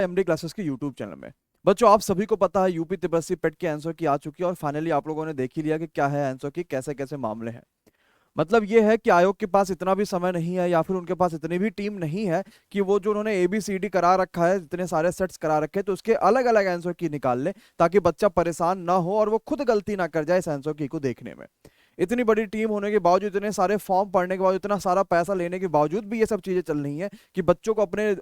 MD classes के YouTube channel में। बच्चों, आप सभी को पता है यूपी तिब्बत पेट की आंसर की आ चुकी है और फाइनली आप लोगों ने देख ही लिया कि क्या है आंसर की, कैसे कैसे मामले हैं। मतलब ये है कि आयोग के पास इतना भी समय नहीं है या फिर उनके पास इतनी भी टीम नहीं है कि वो जो उन्होंने ABCD करा रखा है, इतने सारे सेट्स करा रखे हैं, तो उसके अलग अलग आंसर की निकाल ले ताकि बच्चा परेशान ना हो और वो खुद गलती ना कर जाए इस आंसर की को देखने में। इतनी बड़ी टीम होने के बावजूद, इतने सारे फॉर्म पढ़ने के बावजूद, इतना सारा पैसा लेने के बावजूद भी ये सब चीजें चल रही हैं कि बच्चों को अपने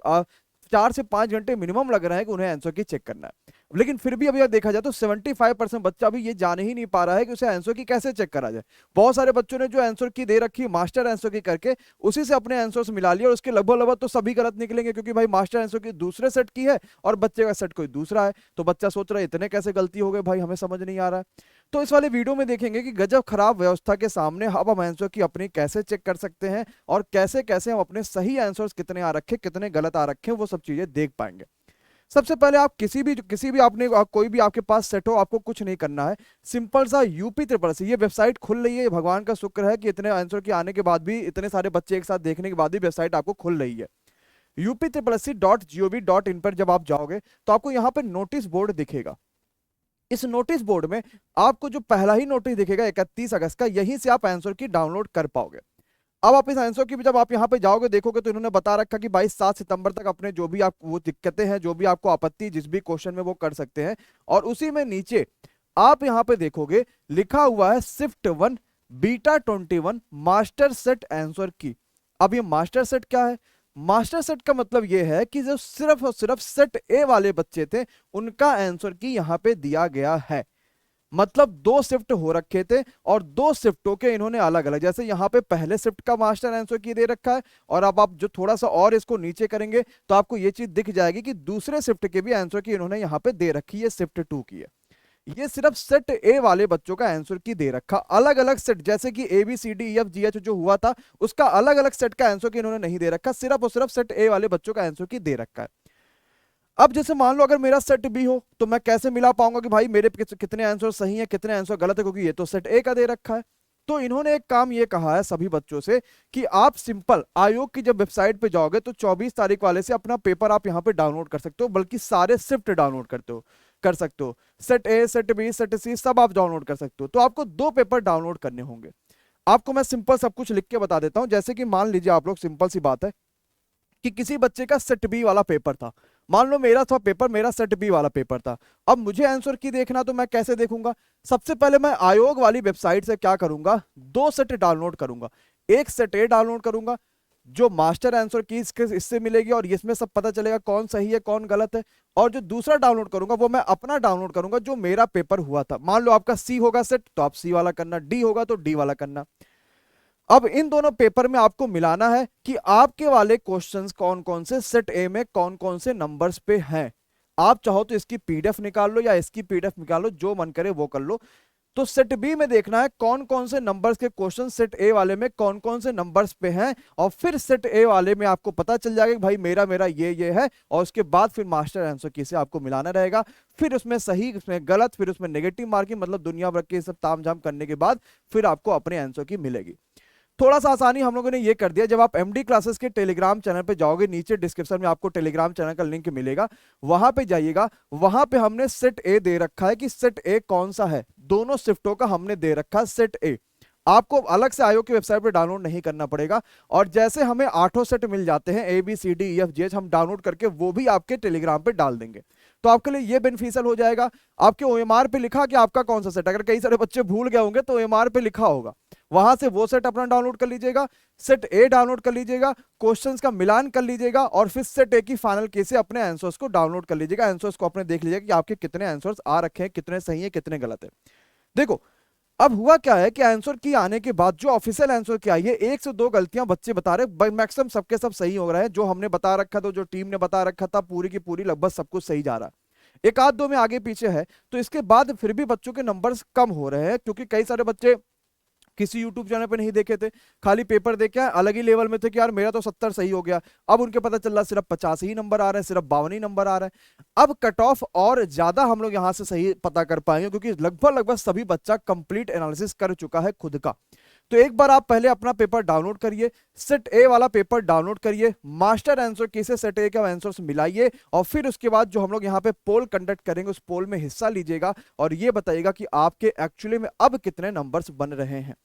4 से 5 घंटे मिनिमम लग रहा है कि उन्हें आंसर की चेक करना है। लेकिन फिर भी अभी देखा जाए तो 75% बच्चा अभी ये जान ही नहीं पा रहा है कि उसे आंसर की कैसे चेक करा जाए। बहुत सारे बच्चों ने जो आंसर की दे रखी है मास्टर आंसर की करके उसी से अपने आंसर्स मिला लिया और उसके लगभग लगभग तो सभी गलत निकलेंगे, क्योंकि भाई मास्टर आंसर की दूसरे सेट की है और बच्चे का सेट कोई दूसरा है। तो बच्चा सोच रहा है इतने कैसे गलती हो गए भाई, हमें समझ नहीं आ रहा है। तो इस वाले वीडियो में देखेंगे कि गजब खराब व्यवस्था के सामने अब हम आंसर की अपनी कैसे चेक कर सकते हैं और कैसे कैसे हम अपने सही आंसर्स कितने आ रखे, कितने गलत आ रखे, वो सब चीजें देख पाएंगे। सबसे पहले आप किसी भी आपने कोई भी आपके पास सेट हो, आपको कुछ नहीं करना है। सिंपल सा UP SSSC ये वेबसाइट खुल रही है, ये भगवान का शुक्र है कि इतने आंसर के आने के बाद भी, इतने सारे बच्चे एक साथ देखने के बाद भी वेबसाइट आपको खुल रही है। UP SSSC.gov.in पर जब आप जाओगे तो आपको यहाँ पे नोटिस बोर्ड दिखेगा। इस नोटिस बोर्ड में आपको जो पहला ही नोटिस दिखेगा 31 अगस्त का, यहीं से आप आंसर की डाउनलोड कर पाओगे। अब आप इस आंसर की जब आप यहाँ पे जाओगे देखोगे तो इन्होंने बता रखा कि 22-7 सितंबर तक अपने जो भी आप वो दिक्कतें हैं, जो भी आपको आपत्ति जिस भी क्वेश्चन में वो कर सकते हैं। और उसी में नीचे आप यहाँ पे देखोगे लिखा हुआ है shift 1 beta 21 master set answer की। अब ये मास्टर सेट क्या है? मास्टर सेट का मतलब ये है कि जो सिर्फ और सिर्फ सेट ए वाले बच्चे थे उनका आंसर की यहाँ पे दिया गया है। मतलब 2 शिफ्ट हो रखे थे और 2 शिफ्टों के इन्होंने अलग अलग, जैसे यहाँ पे पहले शिफ्ट का मास्टर आंसर की दे रखा है और अब आप जो थोड़ा सा और इसको नीचे करेंगे तो आपको ये चीज दिख जाएगी कि दूसरे शिफ्ट के भी आंसर की इन्होंने यहाँ पे दे रखी है, शिफ्ट 2 की है। ये सिर्फ सेट ए वाले बच्चों का आंसर की दे रखा, अलग अलग सेट जैसे कि ABCDEFGH जो हुआ था उसका अलग अलग सेट का आंसर की इन्होंने नहीं दे रखा, सिर्फ और सिर्फ सेट ए वाले बच्चों का आंसर की दे रखा है। अब जैसे मान लो अगर मेरा सेट बी हो तो मैं कैसे मिला पाऊंगा कि भाई मेरे कितने आंसर सही हैं कितने आंसर गलत है, क्योंकि ये तो सेट ए का दे रखा है। तो इन्होंने एक काम ये कहा है सभी बच्चों से कि आप सिंपल आयोग की जब वेबसाइट पे जाओगे तो 24 तारीख वाले से अपना पेपर आप यहाँ पे डाउनलोड कर सकते हो, बल्कि सारे शिफ्ट डाउनलोड कर सकते हो, set A set B set C सब आप डाउनलोड कर सकते हो। तो आपको 2 पेपर डाउनलोड करने होंगे। आपको मैं सिंपल सब कुछ लिख के बता देता हूं। जैसे कि मान लीजिए आप लोग, सिंपल सी बात है कि किसी बच्चे का सेट बी वाला पेपर था, मान लो मेरा था पेपर, मेरा सेट बी वाला पेपर था। अब मुझे आंसर की देखना, तो मैं कैसे देखूंगा? सबसे पहले मैं आयोग वाली वेबसाइट से क्या करूंगा, 2 सेट डाउनलोड करूंगा। एक सेट ए डाउनलोड करूंगा जो मास्टर आंसर की इससे मिलेगी और इसमें सब पता चलेगा कौन सही है कौन गलत है। और जो दूसरा डाउनलोड करूंगा वो मैं अपना डाउनलोड करूंगा जो मेरा पेपर हुआ था। मान लो आपका सी होगा सेट तो आप सी वाला करना, डी होगा तो डी वाला करना। अब इन दोनों पेपर में आपको मिलाना है कि आपके वाले क्वेश्चंस कौन कौन से सेट ए में कौन कौन से नंबर्स पे हैं। आप चाहो तो इसकी PDF निकाल लो या इसकी PDF निकाल लो, जो मन करे वो कर लो। तो सेट बी में देखना है कौन कौन से नंबर्स के क्वेश्चन सेट ए वाले में कौन कौन से नंबर्स पे हैं, और फिर सेट ए वाले में आपको पता चल जाएगा कि भाई मेरा मेरा ये है, और उसके बाद फिर मास्टर आंसर की से आपको मिलाना रहेगा। फिर उसमें सही, उसमें गलत, फिर उसमें नेगेटिव मार्किंग, मतलब दुनिया भर के सब तामझाम करने के बाद फिर आपको अपने आंसर की मिलेगी। थोड़ा सा आसानी हम लोगों ने ये कर दिया। जब आप MD क्लासेस के टेलीग्राम चैनल पे जाओगे, नीचे डिस्क्रिप्शन में आपको टेलीग्राम चैनल का लिंक मिलेगा, वहां पे जाइएगा। वहां पे हमने सेट ए दे रखा है कि सेट ए कौन सा है, दोनों शिफ्टों का हमने दे रखा है सेट ए। आपको अलग से आयोग की वेबसाइट पर डाउनलोड नहीं करना पड़ेगा। और जैसे हमें 8 सेट मिल जाते हैं ABCDEFGH, हम डाउनलोड करके वो भी आपके टेलीग्राम पे डाल देंगे। तो आपके लिए ये बेनिफिशियल हो जाएगा। आपके OMR पे लिखा कि आपका कौन सा सेट, अगर कई सारे बच्चे भूल गए होंगे तो OMR पे लिखा होगा, वहां से वो सेट अपना डाउनलोड कर लीजिएगा, सेट ए डाउनलोड कर लीजिएगा, क्वेश्चंस का मिलान कर लीजिएगा और फिर सेट ए की फाइनल की से अपने आंसर्स को डाउनलोड कर लीजिएगा। आंसर्स को अपने देख लीजिएगा कि आपके कितने आंसर्स आ रखे हैं, कितने सही है कितने गलत है। देखो अब हुआ क्या है कि आंसर की आने के बाद जो ऑफिशियल आंसर की आई है, 1 से 2 गलतियां बच्चे बता रहे, मैक्सिमम सबके सब सही हो रहा है। जो हमने बता रखा था, जो टीम ने बता रखा था, पूरी की पूरी लगभग सब कुछ सही जा रहा है। एक आध दो में आगे पीछे है, तो इसके बाद फिर भी बच्चों के नंबर्स कम हो रहे हैं, क्योंकि कई सारे बच्चे किसी यूट्यूब चैनल पे नहीं देखे थे, खाली पेपर देखे अलग ही लेवल में थे कि यार मेरा तो 70 सही हो गया। अब उनके पता चल रहा सिर्फ 50 ही नंबर आ रहे हैं, सिर्फ 52 ही नंबर आ रहे हैं। अब कट ऑफ और ज्यादा हम लोग यहां से सही पता कर पाएंगे, क्योंकि लगभग लगभग सभी बच्चा कंप्लीट एनालिसिस कर चुका है खुद का। तो एक बार आप पहले अपना पेपर डाउनलोड करिए, सेट ए वाला पेपर डाउनलोड करिए, मास्टर आंसर की से सेट ए के आंसर्स मिलाइए, और फिर उसके बाद जो हम लोग यहाँ पे पोल कंडक्ट करेंगे उस पोल में हिस्सा लीजिएगा और ये बताइएगा कि आपके एक्चुअली में अब कितने नंबर्स बन रहे हैं।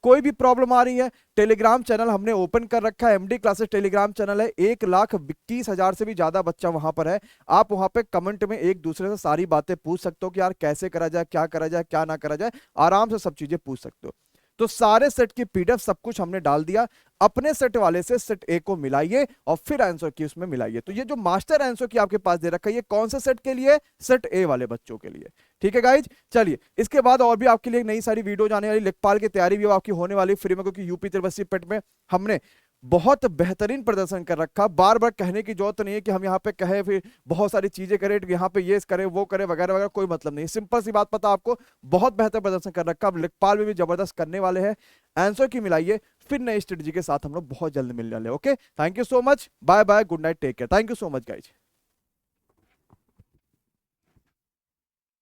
कोई भी प्रॉब्लम आ रही है, टेलीग्राम चैनल हमने ओपन कर रखा है, एमडी क्लासेस टेलीग्राम चैनल है, 1,21,000 से भी ज्यादा बच्चा वहां पर है। आप वहां पे कमेंट में एक दूसरे से सारी बातें पूछ सकते हो कि यार कैसे करा जाए, क्या करा जाए, क्या ना करा जाए, आराम से सब चीजें पूछ सकते हो। तो सारे सेट की पीडीएफ सब कुछ हमने डाल दिया, अपने सेट वाले से सेट ए को मिलाइए और फिर आंसर की उसमें मिलाइए। तो ये जो मास्टर आंसर की आपके पास दे रखा है ये कौन से सेट के लिए, सेट ए वाले बच्चों के लिए। ठीक है गाइज, चलिए इसके बाद और भी आपके लिए नई सारी वीडियो जाने वाली, लेखपाल की तैयारी भी आपकी होने वाली फ्री में, क्योंकि यूपी 83 पेट में हमने बहुत बेहतरीन प्रदर्शन कर रखा। बार बार कहने की जरूरत नहीं है कि हम यहाँ पे कहे फिर बहुत सारी चीजें करें, यहाँ पे ये करें वो करें वगैरह वगैरह, कोई मतलब नहीं। सिंपल सी बात पता आपको, बहुत बेहतर प्रदर्शन कर रखा। अब लेखपाल में भी जबरदस्त करने वाले हैं। आंसर की मिलाइए, फिर नई स्ट्रेटजी के साथ हम लोग बहुत जल्द मिलने वाले। Okay, thank you so much, bye bye, good night, take care, thank you so much guys.